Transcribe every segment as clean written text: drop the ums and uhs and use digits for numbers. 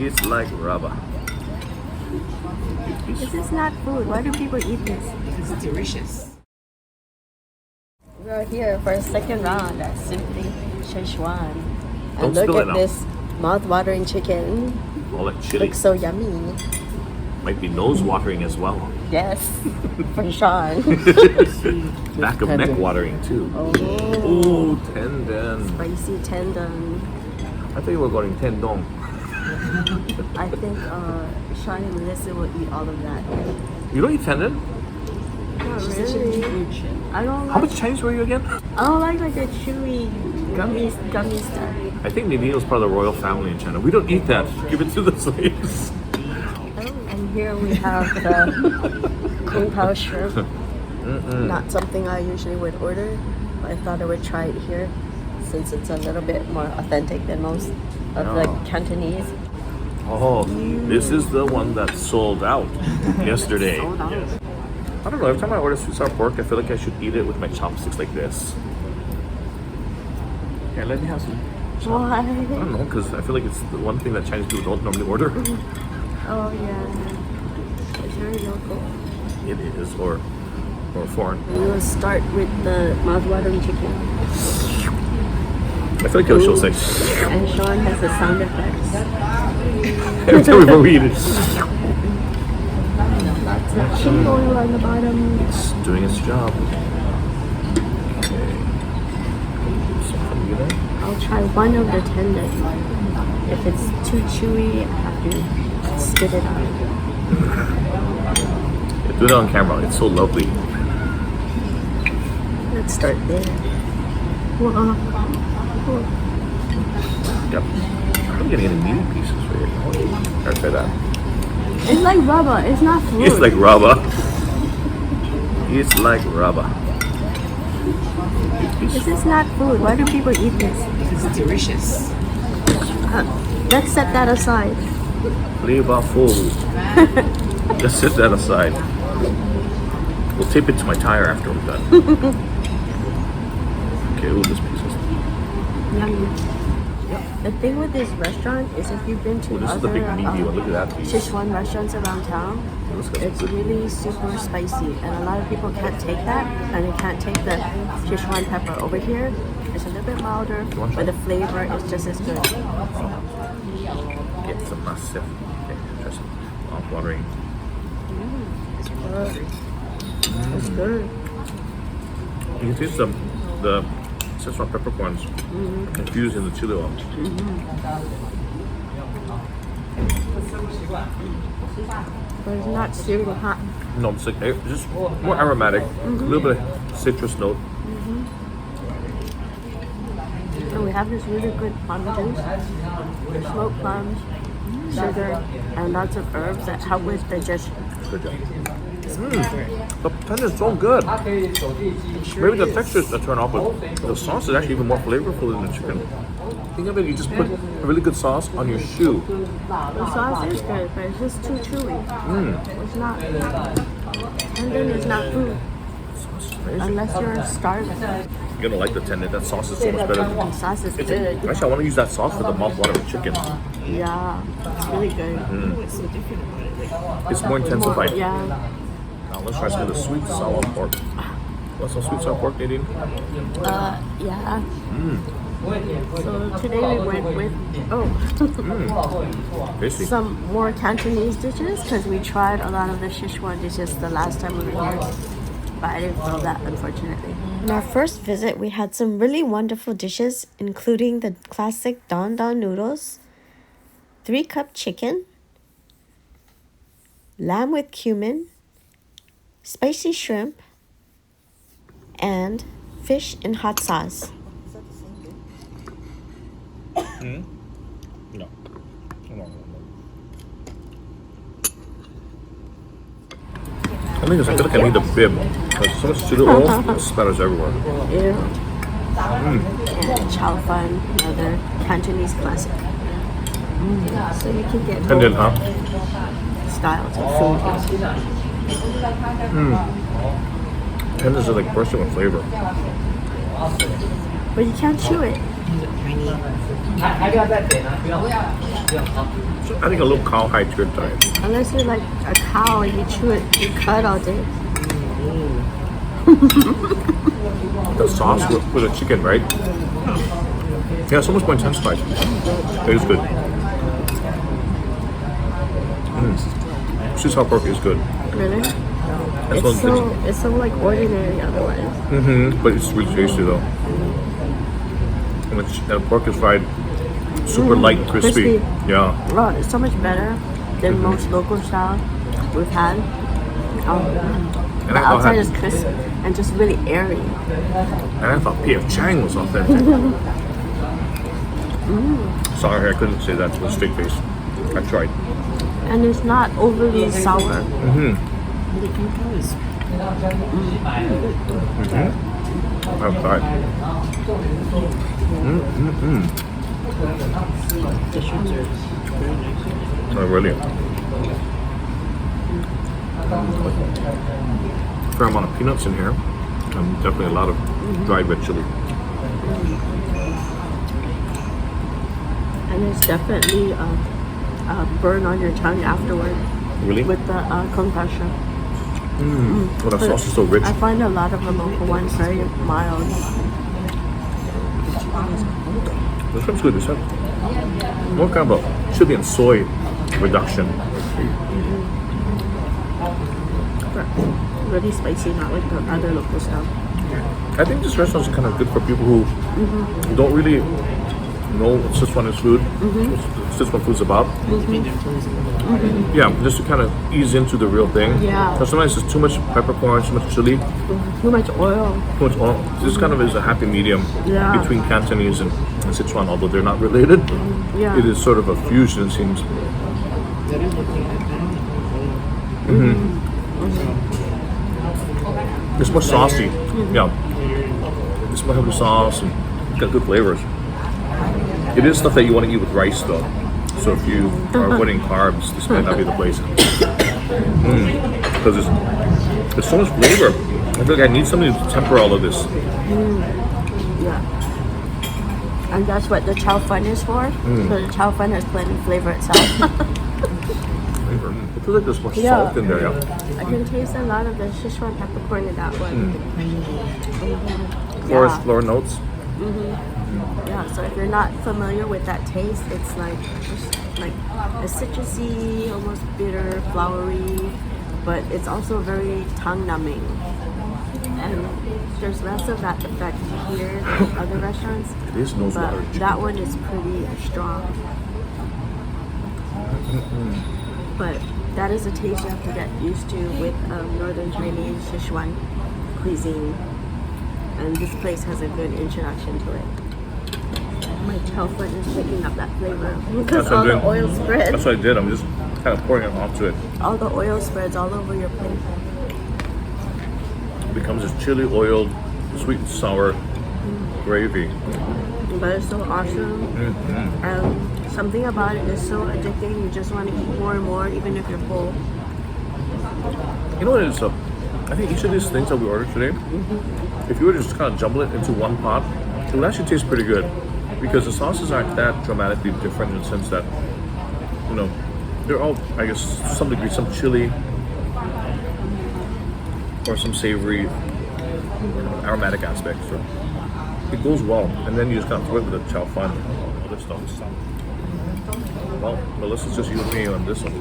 It's like rubber. This is not food. Why do people eat this? It's delicious. We're here for a second round at Simply Sichuan. Don't And look spill it at now. this mouth-watering chicken. All that chili. Looks so yummy. Might be nose-watering as well. Yes, for Sean. Back of neck watering too. Oh, Oh, tendon. spicy tendon. I thought you were going tendon. I think Sean and Melissa will eat all of that. You don't eat tendon? Not really. I don't How like. much Chinese were you again? I don't like a chewy, gummy stuff. I think Nadine was part of the royal family in China. We don't eat that. Give it to the slaves. And here we have the Kung Pao shrimp. Not something I usually would order, but I thought I would try it here since it's a little bit more authentic than most of the Cantonese. Oh, this is the one that sold out yesterday. Sold out. I don't know, every time I order sweet sour pork, I feel like I should eat it with my chopsticks like this. Yeah, let me have some. Why? I don't know, because I feel like it's the one thing that Chinese people don't normally order. Oh yeah. It's very local. It is, or foreign. We will start with the mouth-watering chicken. I feel like she'll say, And Sean has the sound effects. every time before we eat it. Lots of chili oil on the bottom. It's doing its job. Okay. Something you there? I'll try one of the tendon. If it's too chewy, I have to spit it out. Yeah, do it on camera, it's so lovely. Let's start there. Whoa. Yep. I'm getting any meaty pieces for you. I'll try that. It's like rubber. It's not food. It's like rubber. It's like rubber. This is not food. Why do people eat this? It's delicious. Let's set that aside. Flavorful. Just set that aside. We'll tape it to my tire after we're done. Okay, ooh, this piece is... Yummy. The thing with this restaurant is if you've been to This is the other big meaty one. Look at that piece. Sichuan restaurants around town, it's really super spicy, and a lot of people can't take that, and they can't take the Sichuan pepper. Over here, it's a little bit milder, but the flavor is just as good. Get some massive. Okay, try some mouth-watering. It's good. It's good. You can taste the Sichuan peppercorns infused in the chili oil. But it's not super hot. No, it's like it's just more aromatic, a little bit of citrus note. And we have this really good plum juice, smoked plums, sugar, and lots of herbs that help with digestion. Good job. The tendon is so good. Maybe the texture is a turn off, but the sauce is actually even more flavorful than the chicken. Think of it, you just put a really good sauce on your shoe. The sauce is good, but it's just too chewy. It's not. Tendon is not food unless you're starving. You're gonna like the tendon. That sauce is so much better. The sauce is good. Actually, I want to use that sauce for the mouth-watering chicken. Yeah, it's really good. What's so different about it? It's more intensified. Yeah. Now let's try some of the sweet sour pork. Want some sweet sour pork, Nadine? Yeah. So today we went with Tasty. some more Cantonese dishes because we tried a lot of the Sichuan dishes the last time we were here, but I didn't film that unfortunately. On our first visit, we had some really wonderful dishes, including the classic don don noodles, 3-cup chicken, lamb with cumin, spicy shrimp, and fish in hot sauce. No. I think I feel like I need a bib. There's so much chili oil, it spatters everywhere. Ew. And chow fan, another Cantonese classic. So you can get Tendon, both huh? styles of food. Tendons are like bursting with flavor. But you can't chew it. Tiny. So adding a little cowhide to your diet. Unless you're like a cow and you chew it, you cut all day. The sauce with the chicken, right? Yeah, it's almost more intensified. It is good. Sichuan pork is good. Really? As well as It's so like ordinary otherwise. but it's really tasty though. And the pork is fried super light and crispy. Yeah. Oh, it's so much better than most local style we've had. The outside is crisp and just really airy. And I thought P.F. Chang was authentic. Sorry, I couldn't say that with a straight face. I tried. And it's not overly sour. The info is Outside. the shrimps are very nice. Oh, really? Fair amount of peanuts in here. Definitely a lot of dried red chili. And it's definitely a burn on your tongue afterward Really? with the concussion. Oh, the sauce is so rich. I find a lot of the local ones very mild. This one's good. This one more kind of a chili and soy reduction. Really spicy, not like the other local stuff. I think this restaurant is kind of good for people who don't really know what Sichuan food, Sichuan food's about. Yeah, just to kind of ease into the real thing. Yeah. Because sometimes there's too much peppercorn, too much chili, Too much oil. too much oil. This kind of is a happy medium Yeah. between Cantonese and Sichuan, although they're not related. Yeah. It is sort of a fusion, it seems. That is looking at that. It's more saucy. Yeah. It's more heavy sauce and it's got good flavors. It is stuff that you want to eat with rice though. So if you are avoiding carbs, this might not be the place. Because there's so much flavor. I feel like I need something to temper all of this. Yeah. And that's what the chow fun is for. So the chow fun has plenty of flavor itself. Flavor. I feel like there's more Yeah. salt in there, yeah. I can taste a lot of the Sichuan peppercorn in that one. Floral notes. Yeah, so if you're not familiar with that taste, it's like just like a citrusy, almost bitter, flowery, but it's also very tongue numbing. And there's less of that effect here than other restaurants. It is nose But watering. that one is pretty strong. But that is a taste you have to get used to with Northern Chinese Sichuan cuisine. And this place has a good introduction to it. My chow fun is picking up that flavor because That's what all I'm the doing. oil spreads. That's what I did. I'm just kind of pouring it onto it. All the oil spreads all over your plate. It becomes this chili oiled, sweet and sour gravy. But it's so awesome. Something about it is so addicting. You just want to eat more and more, even if you're full. You know what it is? I think each of these things that we ordered today, if you were to just kind of jumble it into one pot, it would actually taste pretty good. Because the sauces aren't that dramatically different in the sense that, you know, they're all, I guess, to some degree, some chili or some savory aromatic aspects. So it goes well. And then you just kind of throw it with the chow fun and other stuff. Well, Melissa's just you and me on this one.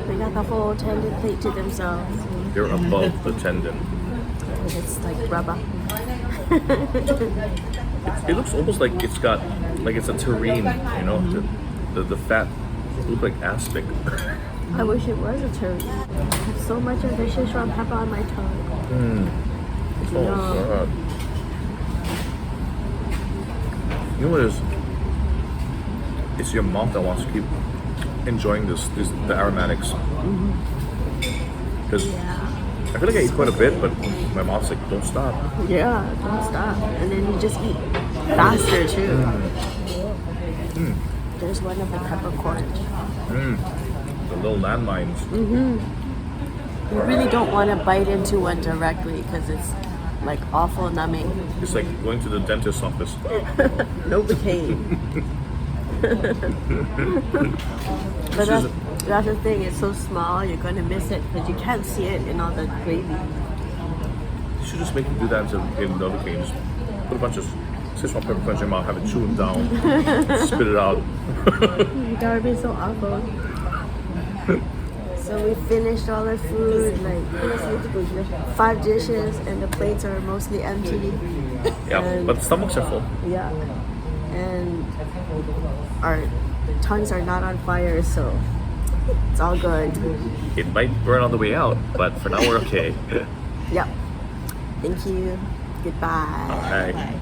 They got the whole tender plate to themselves. They're above the tendon. It's like rubber. It looks almost like it's got, like it's a terrine, you know? The fat looks like aspic. I wish it was a turkey. I have so much of the Sichuan pepper on my tongue. Oh, God. You know what it is? It's your mouth that wants to keep enjoying the aromatics. Because I feel like I eat quite a bit, but my mouth's like, don't stop. Yeah, don't stop. And then you just eat faster too. There's one of the peppercorns. The little landmines. You really don't want to bite into one directly because it's like awful numbing. It's like going to the dentist's office. Novocaine. But that's the thing, it's so small, you're gonna miss it because you can't see it in all the gravy. You should just make them do that instead of getting Novocaine. Just put a bunch of Sichuan peppercorns in your mouth, have it chew them down, spit it out. That would be so awful. So we finished all our food, like 5 dishes, and the plates are mostly empty. Yeah, And- but the stomachs are full. Yeah. And our tongues are not on fire, so it's all good. It might burn on the way out, but for now we're okay. Yep. Thank you. Goodbye. Alright.